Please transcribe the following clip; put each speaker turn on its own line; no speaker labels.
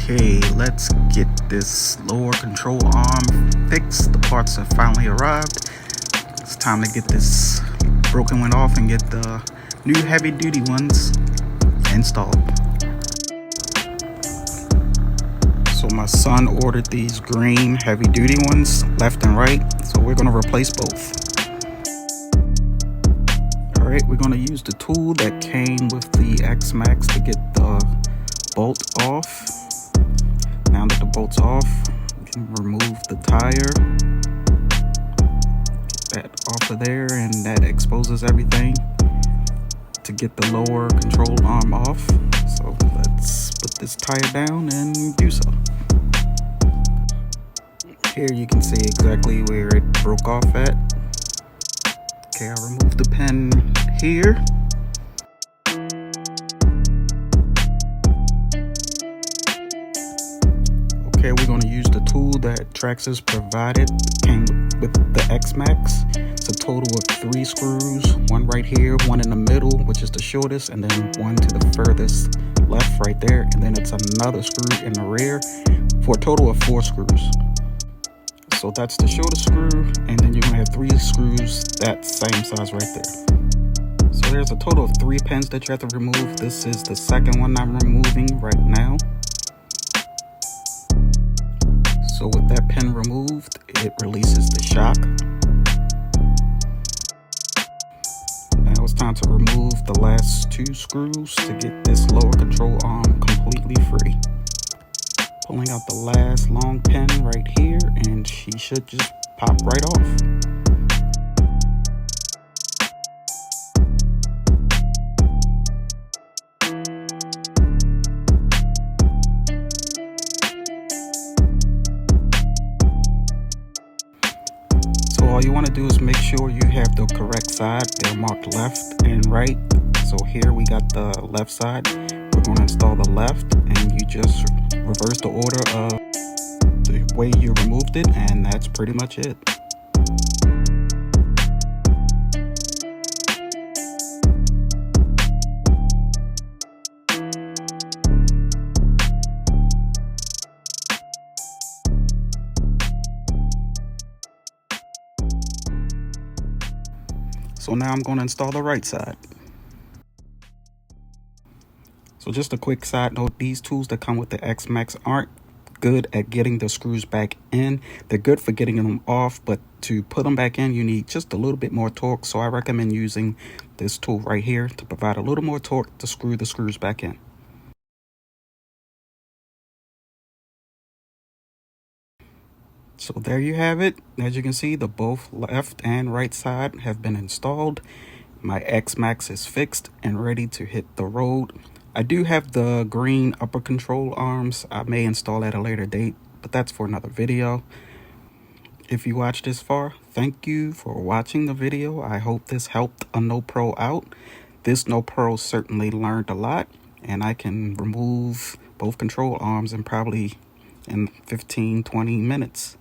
Okay, let's get this lower control arm fixed. The parts have finally arrived. It's time to get this broken one off and get the new heavy duty ones installed. So my son ordered these green heavy duty ones left and right, so we're going to replace both. Alright, we're going to use the tool that came with the XMAXX to get the bolt off. Now that the bolt's off, we can remove the tire. Get that off of there, and that exposes everything to get the lower control arm off. So let's put this tire down and do so. Here you can see exactly where it broke off at. Okay, I'll remove the pin here. Okay, we're going to use the tool that Traxxas provided. It came with the XMAXX. It's a total of 3 screws, one right here, one in the middle, which is the shortest, and then one to the furthest left right there, and then it's another screw in the rear for a total of 4 screws. So that's the shortest screw, and then you're going to have 3 screws that same size right there. So there's a total of 3 pins that you have to remove. This is the second one I'm removing right now. So with that pin removed, it releases the shock. Now it's time to remove the last 2 screws to get this lower control arm completely free. Pulling out the last long pin right here, and she should just pop right off. So all you want to do is make sure you have the correct side. They're marked left and right. So here we got the left side. We're going to install the left, and you just reverse the order of the way you removed it, and that's pretty much it. So now I'm going to install the right side. So just a quick side note, these tools that come with the XMAXX aren't good at getting the screws back in. They're good for getting them off, but to put them back in, you need just a little bit more torque. So I recommend using this tool right here to provide a little more torque to screw the screws back in. So there you have it. As you can see, the both left and right side have been installed. My XMAXX is fixed and ready to hit the road. I do have the green upper control arms. I may install at a later date, but that's for another video. If you watched this far, thank you for watching the video. I hope this helped a no pro out. This no pro certainly learned a lot, and I can remove both control arms in probably 15-20 minutes.